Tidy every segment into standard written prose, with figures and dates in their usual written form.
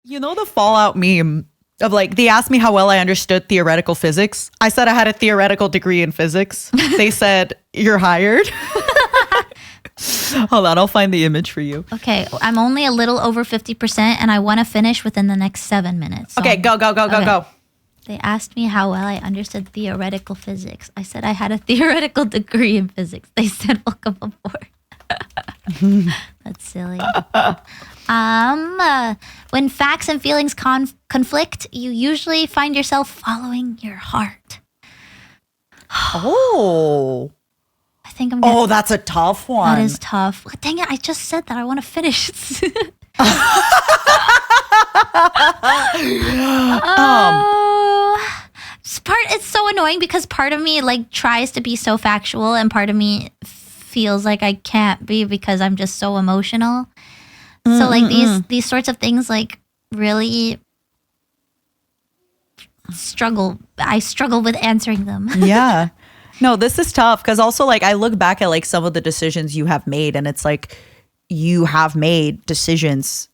You know the Fallout meme of like, they asked me how well I understood theoretical physics. I said I had a theoretical degree in physics. They said, you're hired. Hold on, I'll find the image for you. Okay, I'm only a little over 50% and I want to finish within the next 7 minutes. So okay, go. They asked me how well I understood theoretical physics. I said I had a theoretical degree in physics. They said, welcome aboard. That's silly. When facts and feelings conflict, you usually find yourself following your heart. Oh. I think I'm gonna, Oh, that's a tough one. That is tough. Dang it, I just said that. I want to finish. It's so annoying because part of me like tries to be so factual and part of me feels like I can't be because I'm just so emotional. So like these sorts of things like really I struggle with answering them. Yeah. No, this is tough because also like I look back at like some of the decisions you have made and it's like you have made decisions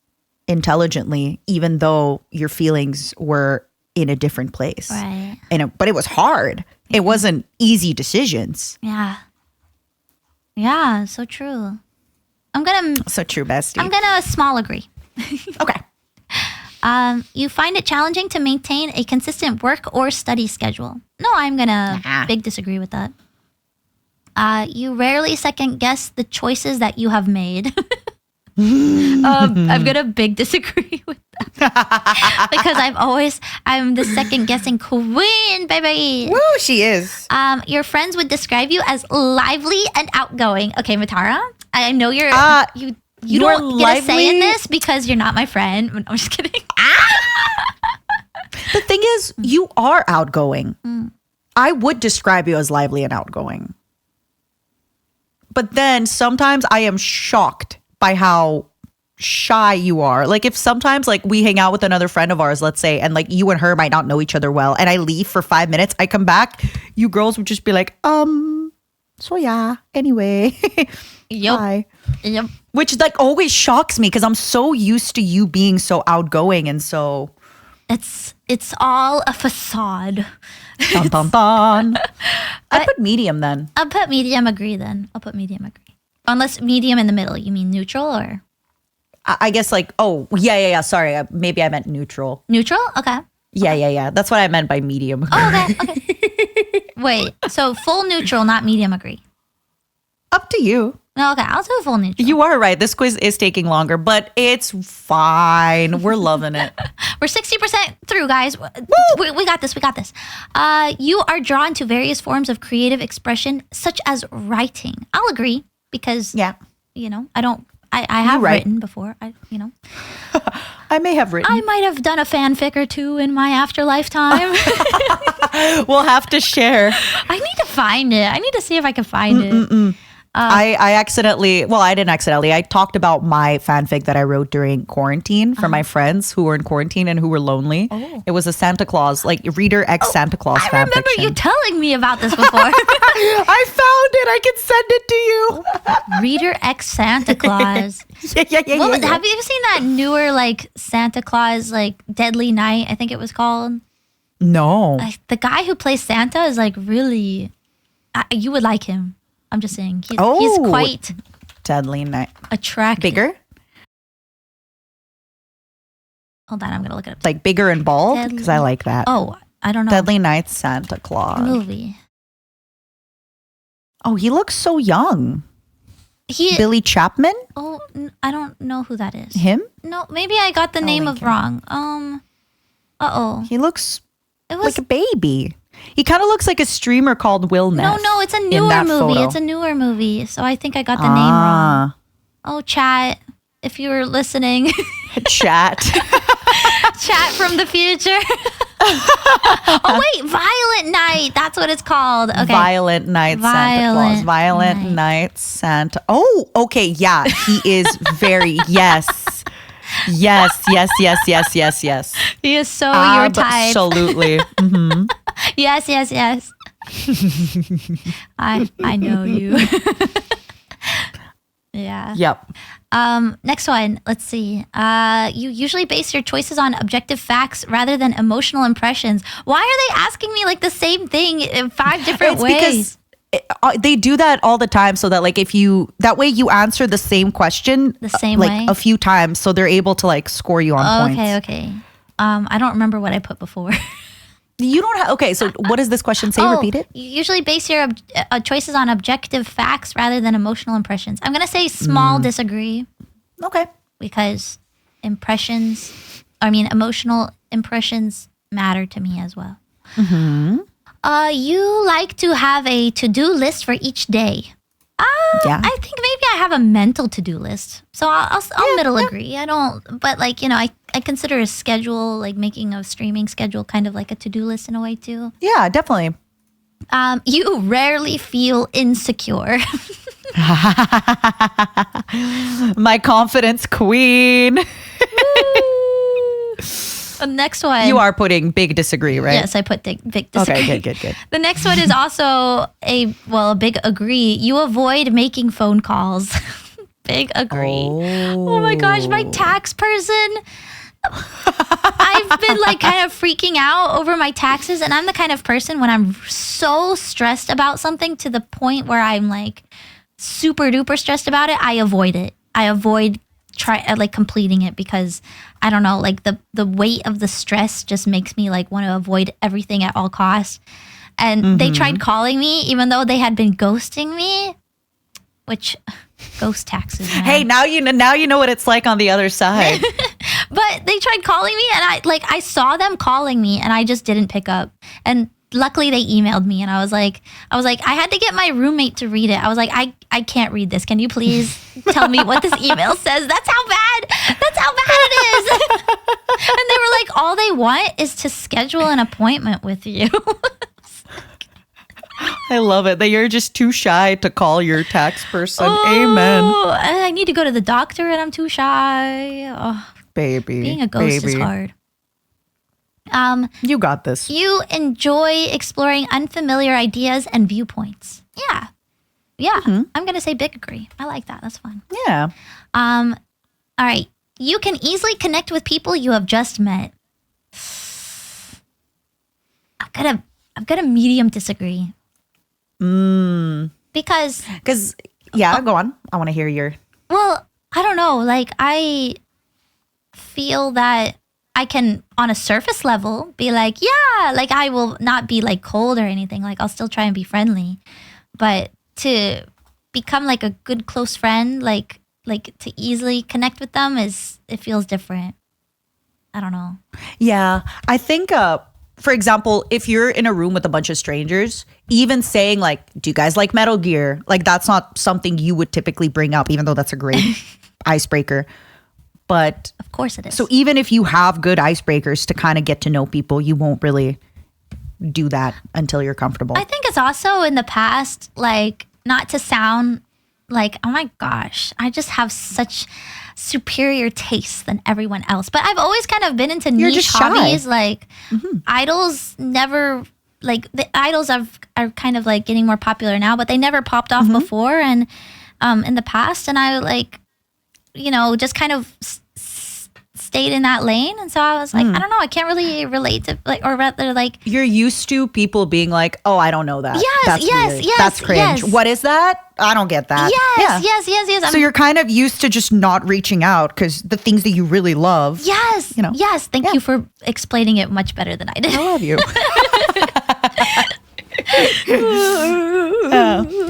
intelligently even though your feelings were in a different place. Right. But it was hard. It wasn't easy decisions. Yeah. Yeah, so true. So true, bestie. I'm gonna small agree. Okay. You find it challenging to maintain a consistent work or study schedule. No, I'm gonna big disagree with that. You rarely second guess the choices that you have made. I'm gonna big disagree with that because I'm the second guessing queen, baby. Woo, she is. Your friends would describe you as lively and outgoing. Okay, Matara, I know you don't get a say in this because you're not my friend. I'm just kidding. The thing is, you are outgoing. I would describe you as lively and outgoing. But then sometimes I am shocked by how shy you are. Like if sometimes like we hang out with another friend of ours, let's say, and like you and her might not know each other well, and I leave for 5 minutes, I come back, you girls would just be like, so yeah, anyway. Yep. Bye. Yep. Which like always shocks me because I'm so used to you being so outgoing and so it's all a facade. Dun, dun, dun. I put medium then. I'll put medium agree then. I'll put medium agree. Unless medium in the middle. You mean neutral or? I guess like, oh, yeah. Sorry. Maybe I meant neutral. Neutral? Okay. Yeah. That's what I meant by medium. Oh, okay. Wait, so full neutral, not medium agree. Up to you. No, okay, I'll do full neutral. You are right. This quiz is taking longer, but it's fine. We're loving it. We're 60% through, guys. We got this. You are drawn to various forms of creative expression, such as writing. I'll agree because, I have written before. I may have written. I might have done a fanfic or two in my afterlife time. We'll have to share. I need to find it. I need to see if I can find it. I accidentally, well, I didn't accidentally. I talked about my fanfic that I wrote during quarantine for my friends who were in quarantine and who were lonely. Oh. It was a Santa Claus, like Reader X Santa Claus fanfiction. I remember you telling me about this before. I found it. I can send it to you. Reader X Santa Claus. Yeah. Have you ever seen that newer like Santa Claus, like Deadly Night, I think it was called? No. The guy who plays Santa is like really, you would like him. I'm just saying. He's quite Deadly Night. Attractive. Bigger? Hold on, I'm going to look it up. Like bigger and bald? Because I like that. Oh, I don't know. Deadly Night Santa Claus. Movie. Oh, he looks so young. Billy Chapman? Oh, I don't know who that is. Him? No, maybe I got the name of wrong. He looks like a baby. He kind of looks like a streamer called Will Ness. No, it's a newer movie. Photo. It's a newer movie. So I think I got the name wrong. Oh, chat, if you were listening. Chat. Chat from the future. Oh, wait. Violent Night. That's what it's called. Okay. Violent Night Santa Claus. Violent Night Santa. Oh, okay. Yeah. He is very, yes. Yes. He is so your type. Absolutely. Mm-hmm. Yes. I know you. Yeah. Yep. Next one. Let's see. You usually base your choices on objective facts rather than emotional impressions. Why are they asking me like the same thing in 5 different ways? Because they do that all the time, so that like that way you answer the same question the same like way a few times, so they're able to like score you on points. Okay. I don't remember what I put before. You don't have. Okay, so what does this question say? Repeat it. You usually base your choices on objective facts rather than emotional impressions. I'm gonna say small disagree. Okay. Because emotional impressions matter to me as well. Mm-hmm. You like to have a to-do list for each day. Yeah. I think maybe I have a mental to-do list. So I'll middle agree. I don't, but like, I consider a schedule, like making a streaming schedule kind of like a to-do list in a way too. Yeah, definitely. You rarely feel insecure. My confidence queen. The next one. You are putting big disagree, right? Yes, I put big disagree. Okay, good. The next one is also a big agree. You avoid making phone calls. Big agree. Oh my gosh, my tax person. I've been like kind of freaking out over my taxes, and I'm the kind of person when I'm so stressed about something to the point where I'm like super duper stressed about it, I avoid it. I avoid completing it because I don't know, like the weight of the stress just makes me like want to avoid everything at all costs. And they tried calling me even though they had been ghosting me, which ghost taxes. Man. Hey, now you know what it's like on the other side. But they tried calling me and I saw them calling me and I just didn't pick up. And luckily they emailed me and I was like, I had to get my roommate to read it. I was like, I can't read this. Can you please tell me what this email says? That's how bad it is. And they were like, all they want is to schedule an appointment with you. I love it that you're just too shy to call your tax person. Amen. I need to go to the doctor and I'm too shy. Oh, baby. Being a ghost is hard. You got this. You enjoy exploring unfamiliar ideas and viewpoints. Yeah. I'm gonna say big agree. I like that. That's fun. Yeah. All right. You can easily connect with people you have just met. I'm gonna medium disagree. Because go on. I want to hear your. Well, I don't know. Like I feel that I can, on a surface level, be like, yeah, like I will not be like cold or anything. Like I'll still try and be friendly. But to become like a good close friend, like to easily connect with them it feels different. I don't know. Yeah. I think, for example, if you're in a room with a bunch of strangers, even saying like, do you guys like Metal Gear? Like that's not something you would typically bring up, even though that's a great icebreaker. But of course it is. So even if you have good icebreakers to kind of get to know people, you won't really do that until you're comfortable. I think it's also in the past, like not to sound like, oh my gosh, I just have such superior taste than everyone else. But I've always kind of been into niche hobbies. Like idols never, like the idols are kind of like getting more popular now, but they never popped off before and in the past. And I like, just kind of stayed in that lane. And so I was like, I don't know, I can't really relate to like, or rather like. You're used to people being like, oh, I don't know that. Yes. That's cringe. Yes. What is that? I don't get that. Yes. So you're kind of used to just not reaching out because the things that you really love. Yes. Yes. Thank you for explaining it much better than I did. I love you.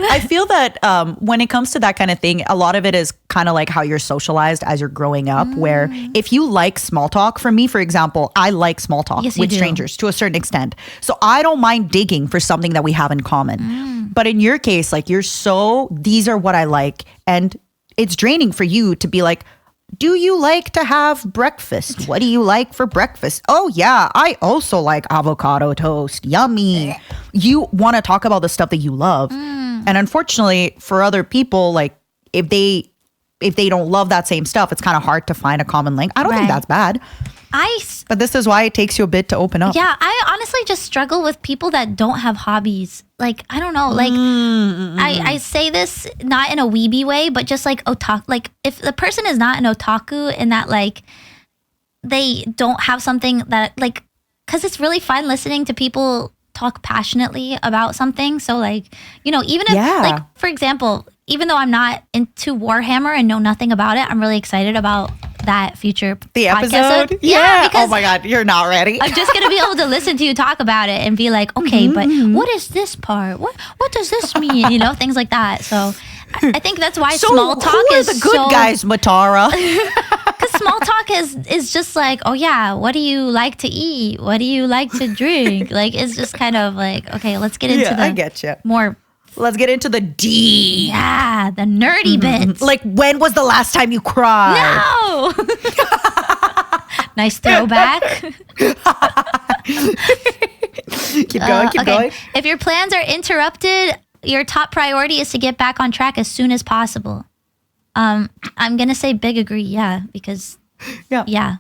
I feel that when it comes to that kind of thing, a lot of it is kind of like how you're socialized as you're growing up, where if you like small talk, for me, for example, I like small talk with strangers to a certain extent. So I don't mind digging for something that we have in common. But in your case, like these are what I like. And it's draining for you to be like, do you like to have breakfast? What do you like for breakfast? Oh, yeah, I also like avocado toast. Yummy. You want to talk about the stuff that you love. And unfortunately, for other people, like if they don't love that same stuff, it's kind of hard to find a common link. I don't think that's bad. But this is why it takes you a bit to open up. Yeah, I honestly just struggle with people that don't have hobbies. Like, I don't know. Like, I say this not in a weeby way, but just like otaku. Like, if the person is not an otaku in that, like, they don't have something that, like, because it's really fun listening to people talk passionately about something. So, like, you know, even if, like, for example, even though I'm not into Warhammer and know nothing about it, I'm really excited about that future the podcast episode. Yeah. Oh my God, you're not ready. I'm just gonna be able to listen to you talk about it and be like, okay, but what is this part? What does this mean? You know, things like that. So I think that's why small talk is the good guys, Matara. Because small talk is just like, oh yeah, what do you like to eat? What do you like to drink? Like, it's just kind of like, okay, let's get into I get you. More. Let's get into the D. Yeah, the nerdy bits. Like, when was the last time you cried? No. Nice throwback. Keep going. If your plans are interrupted, your top priority is to get back on track as soon as possible. I'm gonna say big agree, yeah, because yeah.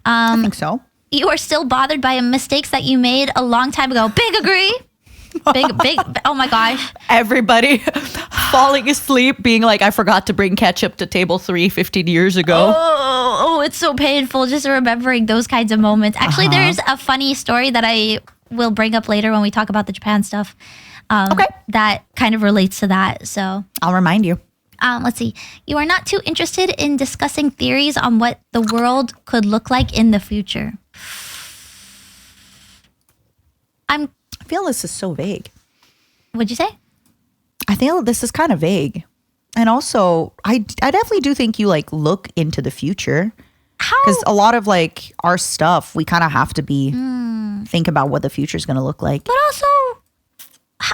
I think so. You are still bothered by mistakes that you made a long time ago. Big agree. Big. Oh my gosh. Everybody falling asleep, being like, I forgot to bring ketchup to table 3 15 years ago. Oh, it's so painful just remembering those kinds of moments. Actually, there's a funny story that I will bring up later when we talk about the Japan stuff. That kind of relates to that. So I'll remind you. Let's see. You are not too interested in discussing theories on what the world could look like in the future. I feel this is so vague. What'd you say? I feel this is kind of vague. And also, I definitely do think you like look into the future. How? Because a lot of like our stuff, we kind of have to be think about what the future is going to look like. But also,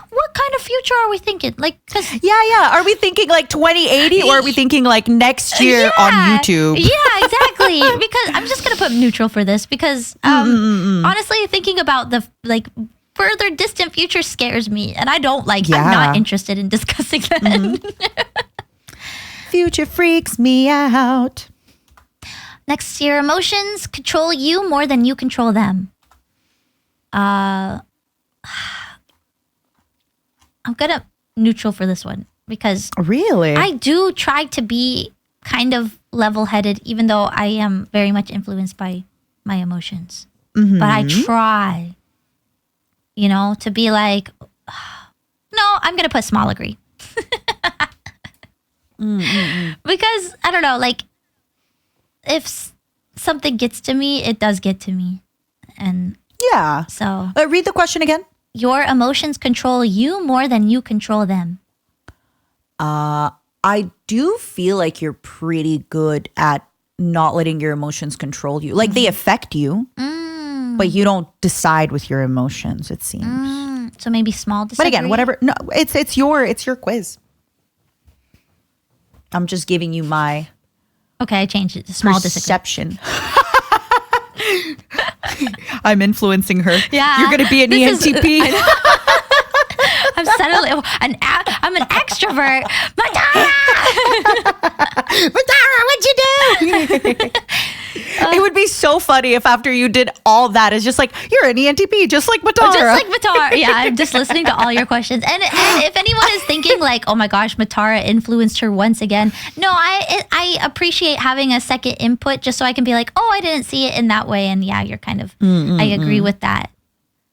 what kind of future are we thinking? Like, cause Are we thinking like 2080 or are we thinking like next year on YouTube? Yeah, exactly. Because I'm just gonna put neutral for this because honestly, thinking about the like further distant future scares me, and I don't like. I'm not interested in discussing that. Future freaks me out. Next, your emotions control you more than you control them. I'm gonna neutral for this one because really I do try to be kind of level-headed, even though I am very much influenced by my emotions. But I try, you know, to be like, no, I'm gonna put small agree. Because I don't know, like if something gets to me, it does get to me, and so read the question again. Your emotions control you more than you control them. I do feel like you're pretty good at not letting your emotions control you. Like they affect you, but you don't decide with your emotions, it seems. So maybe small disagree. But again, whatever. No, it's your quiz. I'm just giving you my okay, I changed it to small perception. I'm influencing her. Yeah. You're going to be an ENTP. I'm suddenly I'm an extrovert. Matara! Matara, what'd you do? It would be so funny if after you did all that, it's just like, you're an ENTP, just like Matara. Just like Matara. Yeah, I'm just listening to all your questions. And if anyone is thinking like, oh my gosh, Matara influenced her once again. No, I appreciate having a second input just so I can be like, oh, I didn't see it in that way. And yeah, you're kind of, I agree with that.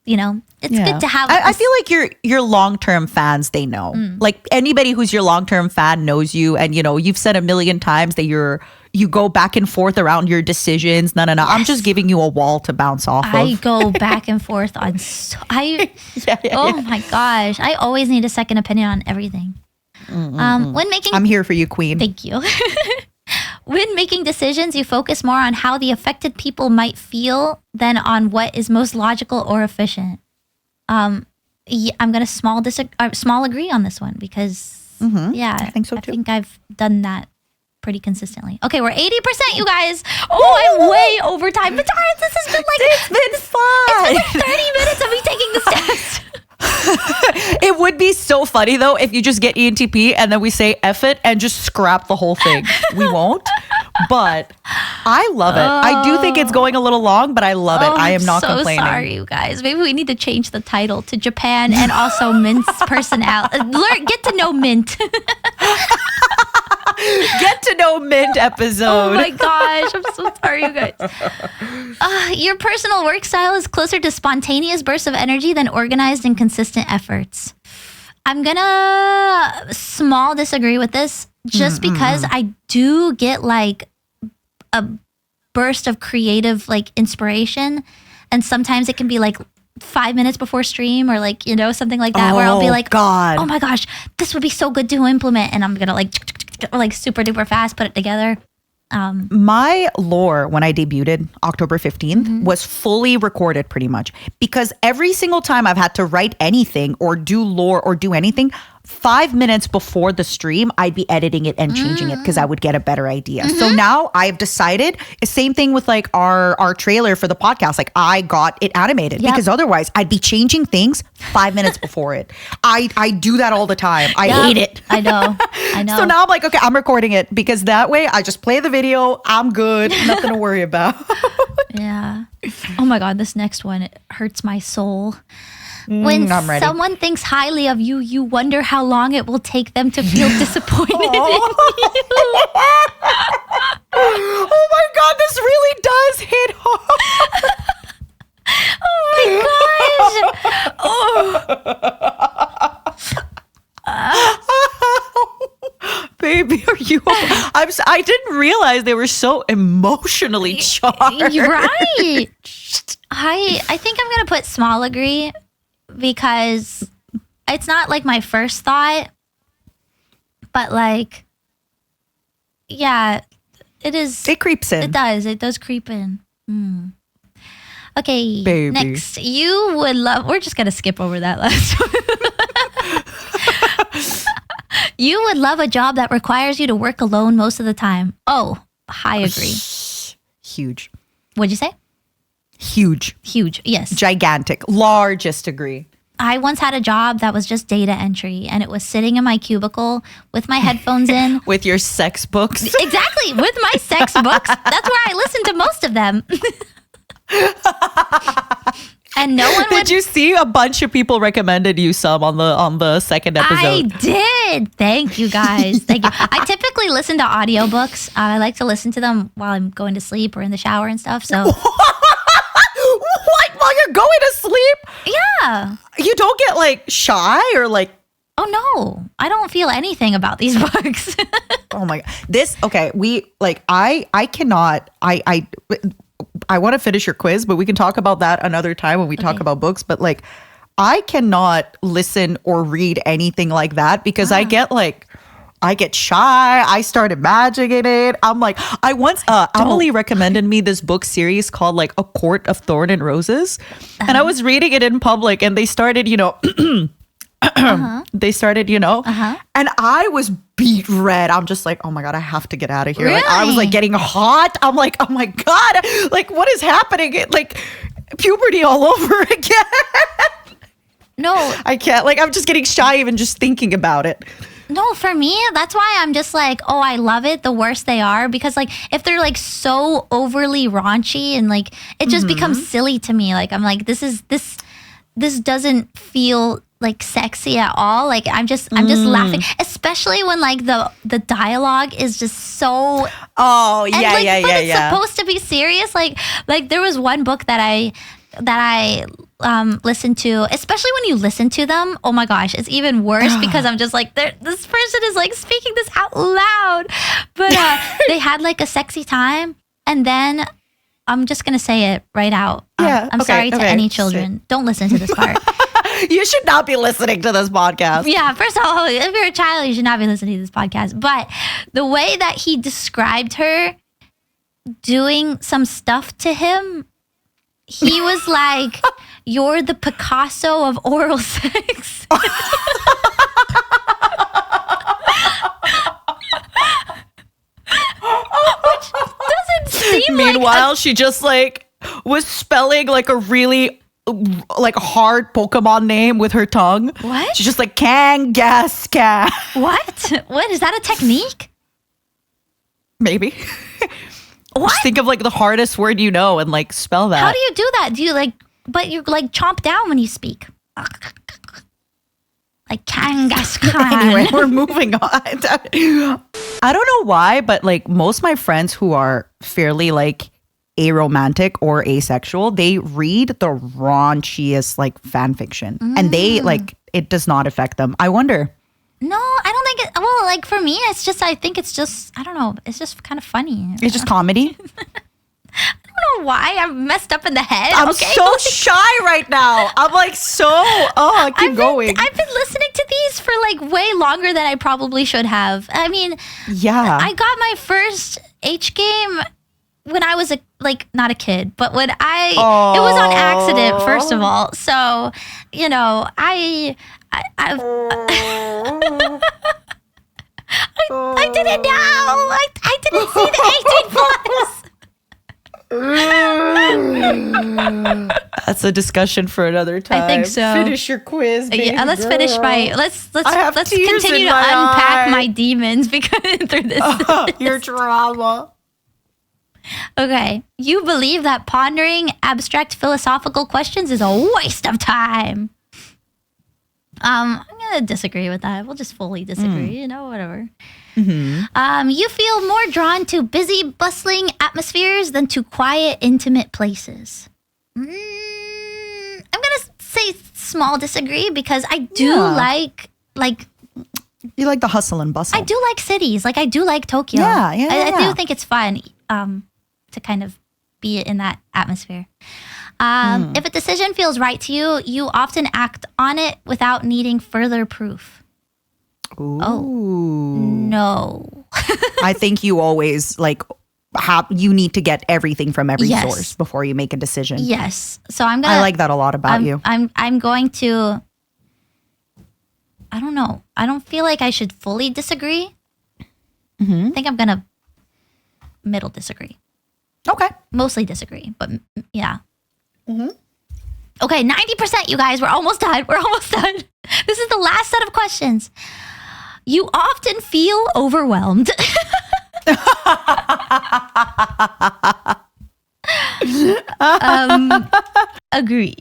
You know, it's good to have. I feel like your long-term fans, they know. Like anybody who's your long-term fan knows you. And, you know, you've said a million times that you go back and forth around your decisions. No. Yes. I'm just giving you a wall to bounce off of. I go back and forth on. Oh my gosh. I always need a second opinion on everything. When making. I'm here for you, queen. Thank you. When making decisions, you focus more on how the affected people might feel than on what is most logical or efficient. I'm gonna small agree on this one because I think so too. I think I've done that pretty consistently. Okay, we're 80%, you guys. Oh, I'm way over time. But this has been like it's been fun. It's been like 30 minutes of me taking this test. It would be so funny though if you just get ENTP and then we say F it and just scrap the whole thing. We won't. But I love it. I do think it's going a little long, but I love it. I am not complaining. Sorry, you guys. Maybe we need to change the title to Japan and also Mint's personality. Get to know Mint. Get to know Mint episode. Oh my gosh, I'm so sorry, you guys. Your personal work style is closer to spontaneous bursts of energy than organized and consistent efforts. I'm gonna small disagree with this just because I do get like a burst of creative like inspiration, and sometimes it can be like 5 minutes before stream or like, you know, something like that, where I'll be like, God, oh my gosh, this would be so good to implement, and I'm gonna like super duper fast put it together. My lore when I debuted October 15th was fully recorded pretty much, because every single time I've had to write anything or do lore or do anything, 5 minutes before the stream, I'd be editing it and changing it because I would get a better idea. So now I've decided, same thing with like our trailer for the podcast. Like I got it animated because otherwise I'd be changing things 5 minutes before it. I do that all the time. I hate it. I know. So now I'm like, okay, I'm recording it because that way I just play the video. I'm good. Nothing to worry about. Yeah. Oh my God, this next one, it hurts my soul. When someone thinks highly of you, you wonder how long it will take them to feel disappointed in you. Oh my God, this really does hit hard. Oh my gosh. Baby, are you? I didn't realize they were so emotionally charged. Right. I think I'm gonna put small agree, because it's not like my first thought, but like, yeah, it is. It creeps in. It does creep in. Okay, baby. Next, you would love. We're just gonna skip over that last one. You would love a job that requires you to work alone most of the time. Oh, high agree. Huge. What'd you say? Huge. Yes. Gigantic. Largest agree. I once had a job that was just data entry, and it was sitting in my cubicle with my headphones in. With your sex books. Exactly. With my sex books. That's where I listen to most of them. And no one Did you see a bunch of people recommended you some on the second episode? I did. Thank you guys. Thank you. I typically listen to audiobooks. I like to listen to them while I'm going to sleep or in the shower and stuff. So what? While you're going to sleep? Yeah. You don't get like shy or like, oh no, I don't feel anything about these books. Oh my God. I cannot, I want to finish your quiz, but we can talk about that another time when we talk about books. But like, I cannot listen or read anything like that because I get shy. I start imagining it. I'm like, Emily recommended me this book series called like A Court of Thorn and Roses. And I was reading it in public and they started, and I was beat red. I'm just like, oh my God, I have to get out of here. Really? Like, I was like getting hot. I'm like, oh my God, like what is happening? Like puberty all over again. No, I can't. Like, I'm just getting shy even just thinking about it. No, for me, that's why I'm just like, oh, I love it the worse they are, because like if they're like so overly raunchy and like it just becomes silly to me. Like I'm like, this doesn't feel like sexy at all. Like I'm just laughing, especially when like the dialogue is just so it's supposed to be serious. Like there was one book that I listened to, especially when you listen to them, oh my gosh, it's even worse because I'm just like, this person is like speaking this out loud, but they had like a sexy time, and then I'm just gonna say it right out. I'm sorry to any children. Don't listen to this part. You should not be listening to this podcast. Yeah, first of all, if you're a child, you should not be listening to this podcast. But the way that he described her doing some stuff to him, he was like, you're the Picasso of oral sex. Which doesn't seem Meanwhile, she just like was spelling like a really like hard Pokemon name with her tongue. What? She's just like Kangaskhan. What? Is that a technique? Maybe. What? Just think of like the hardest word you know and like spell that. How do you do that? Do you like, but you like chomp down when you speak? Like Kangaskhan. Anyway, we're moving on. I don't know why, but like most of my friends who are fairly like aromantic or asexual, they read the raunchiest like fan fiction, and they like it does not affect them. I wonder. No, I don't think it. Well, like for me, it's just. I think it's just. I don't know. It's just kind of funny. It's just comedy. I don't know why I'm messed up in the head. I'm so shy right now. I'm like keep going. I've been listening to these for like way longer than I probably should have. I mean, yeah. I got my first H game when I was not a kid, but when it was on accident, first of all. So, you know, I didn't know. I didn't see the 18 plus. That's a discussion for another time. I think so. Finish your quiz, baby Yeah, let's finish my. Let's continue to my unpack eye. my demons because through this. Your drama. Okay, you believe that pondering abstract philosophical questions is a waste of time. I'm gonna disagree with that. We'll just fully disagree. You know, whatever. You feel more drawn to busy, bustling atmospheres than to quiet, intimate places. I'm gonna say small disagree because I do like. You like the hustle and bustle. I do like cities. Like I do like Tokyo. I do think it's fun to kind of be in that atmosphere. If a decision feels right to you, you often act on it without needing further proof. Ooh. Oh, no. I think you always you need to get everything from every source before you make a decision. Yes. So I'm gonna. I like that a lot about you. I'm going to. I don't know. I don't feel like I should fully disagree. I think I'm gonna middle disagree. Okay. Mostly disagree, but yeah. Okay, 90%, you guys. We're almost done. This is the last set of questions. You often feel overwhelmed. Agree.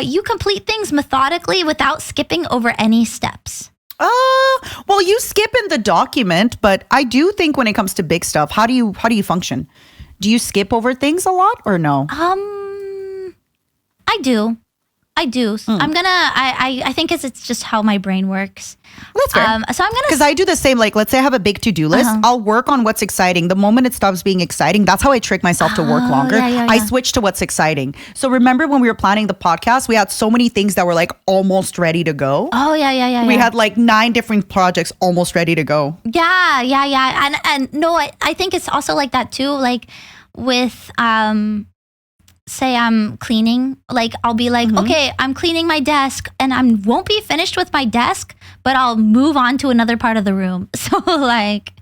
You complete things methodically without skipping over any steps. Well, you skip in the document, but I do think when it comes to big stuff, how do you function? Do you skip over things a lot or no? I do. I'm gonna. I think it's just how my brain works. That's fair. So I'm gonna. Because I do the same. Like, let's say I have a big to-do list. I'll work on what's exciting. The moment it stops being exciting, that's how I trick myself to work longer. I switch to what's exciting. So remember when we were planning the podcast, we had so many things that were like almost ready to go. Oh yeah. We had like 9 different projects almost ready to go. Yeah. And no, I think it's also like that too. Like with say I'm cleaning, like I'll be like, okay, I'm cleaning my desk and I won't be finished with my desk, but I'll move on to another part of the room. So like,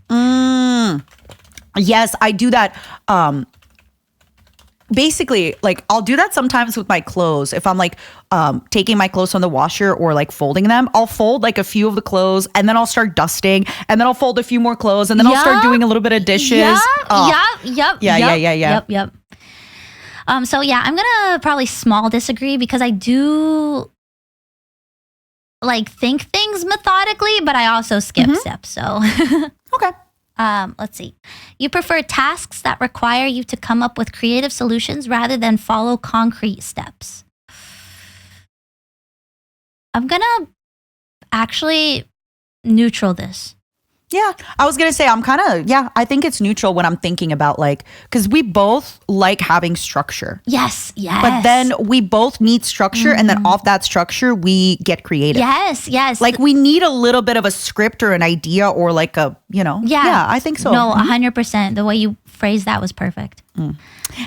yes, I do that. Basically, like I'll do that sometimes with my clothes. If I'm like taking my clothes from the washer or like folding them, I'll fold like a few of the clothes and then I'll start dusting and then I'll fold a few more clothes and then I'll start doing a little bit of dishes. Yep. So yeah, I'm gonna probably small disagree because I do like think things methodically, but I also skip steps. So okay. Let's see. You prefer tasks that require you to come up with creative solutions rather than follow concrete steps. I'm gonna actually neutral this. Yeah, I was going to say I think it's neutral when I'm thinking about because we both like having structure. Yes. But then we both need structure and then off that structure, we get creative. Yes. Like we need a little bit of a script or an idea or like a, Yeah, I think so. No, 100%. The way you phrased that was perfect.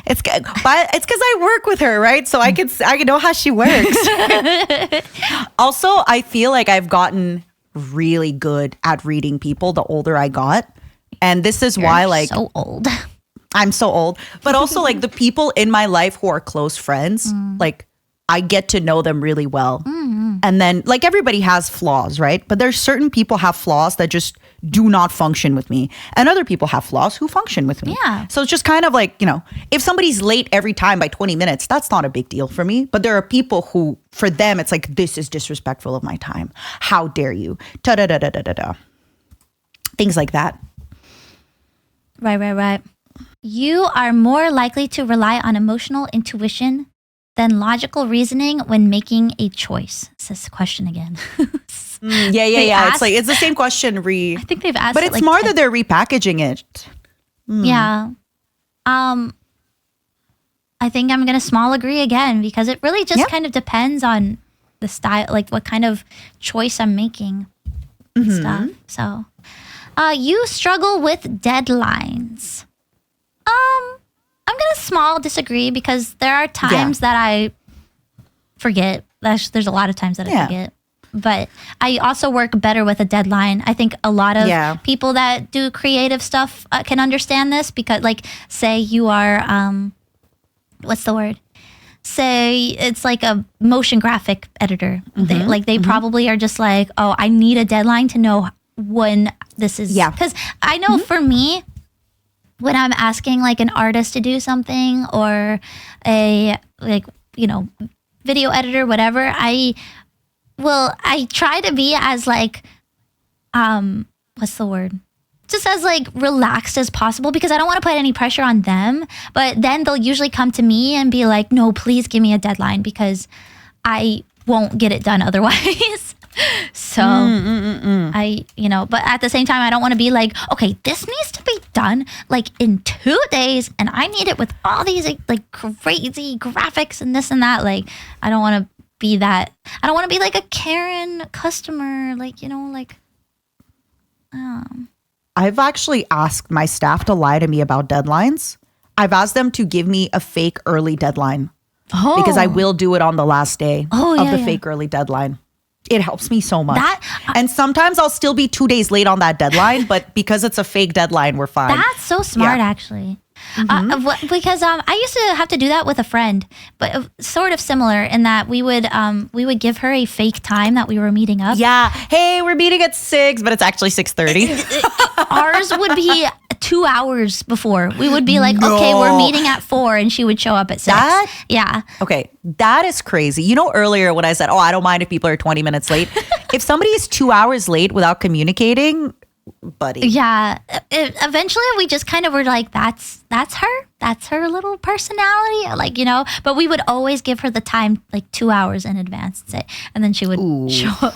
It's good, but it's because I work with her, right? So I know how she works. Also, I feel like I've gotten really good at reading people the older I got, and this is why so old. I'm so old. But also like the people in my life who are close friends, like I get to know them really well. And then like everybody has flaws, right? But there's certain people have flaws that just do not function with me. And other people have flaws who function with me. Yeah. So it's just kind of like, if somebody's late every time by 20 minutes, that's not a big deal for me. But there are people who, for them, it's like, this is disrespectful of my time. How dare you? Ta-da-da-da-da-da-da. Things like that. Right. You are more likely to rely on emotional intuition than logical reasoning when making a choice. It's this question again. Yeah. It's the same question. I think they've asked but it it's like more that they're repackaging it. Yeah. I think I'm gonna small agree again because it really just kind of depends on the style, like what kind of choice I'm making and stuff. So, you struggle with deadlines. I'm gonna small disagree because there are times that I forget. There's a lot of times that I forget. But I also work better with a deadline. I think a lot of people that do creative stuff can understand this because, like, say you are, what's the word? Say it's like a motion graphic editor. They probably are just like, oh, I need a deadline to know when this is. Yeah. Because I know for me, when I'm asking like an artist to do something or a video editor, whatever, I try to be as like, what's the word? Just as like relaxed as possible because I don't want to put any pressure on them. But then they'll usually come to me and be like, no, please give me a deadline because I won't get it done otherwise. So but at the same time, I don't want to be like, okay, this needs to be done like in 2 days and I need it with all these like crazy graphics and this and that. Like, I don't want to be that. I don't want to be like a Karen customer, I've actually asked my staff to lie to me about deadlines. I've asked them to give me a fake early deadline because I will do it on the last day of the fake early deadline. It helps me so much. And sometimes I'll still be 2 days late on that deadline, but because it's a fake deadline, we're fine. That's so smart, actually. Because I used to have to do that with a friend, but sort of similar in that we would give her a fake time that we were meeting up. Yeah. Hey, we're meeting at 6, but it's actually 6:30. Ours would be 2 hours before. We would be like, okay, we're meeting at 4, and she would show up at 6. Yeah. Okay, that is crazy. Earlier when I said, I don't mind if people are 20 minutes late. If somebody is 2 hours late without communicating, buddy. Yeah. Eventually we just kind of were like, that's her. That's her little personality. But we would always give her the time like 2 hours in advance, and then she would show up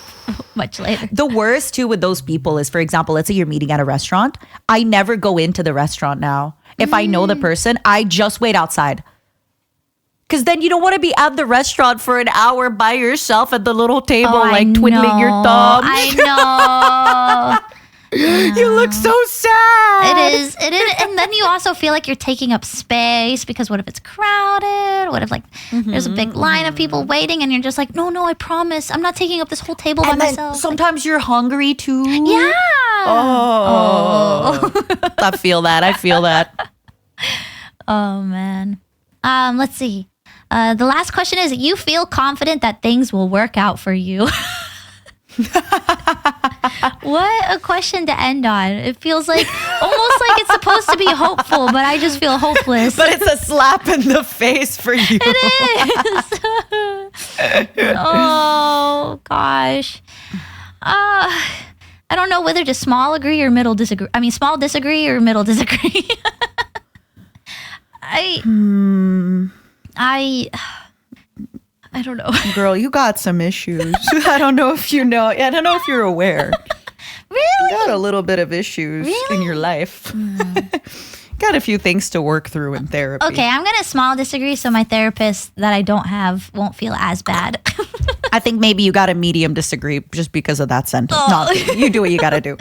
much later. The worst too with those people is, for example, let's say you're meeting at a restaurant. I never go into the restaurant now. If I know the person, I just wait outside. Because then you don't want to be at the restaurant for an hour by yourself at the little table, twiddling your thumbs. I know. You look so sad. It is. And then you also feel like you're taking up space because what if it's crowded? What if there's a big line of people waiting and you're just like, no, I promise. I'm not taking up this whole table by myself. Sometimes you're hungry too. Yeah. Oh. I feel that. Oh, man. Let's see. The last question is, you feel confident that things will work out for you. What a question to end on. It feels like almost like it's supposed to be hopeful, but I just feel hopeless. But it's a slap in the face for you. It is. Oh, gosh. I don't know whether to small agree or middle disagree. I mean, small disagree or middle disagree. I don't know. Girl, you got some issues. I don't know if you know. I don't know if you're aware. Really? You got a little bit of issues in your life. Got a few things to work through in therapy. Okay, I'm going to small disagree so my therapist that I don't have won't feel as bad. I think maybe you got a medium disagree just because of that sentence. No, you do what you got to do.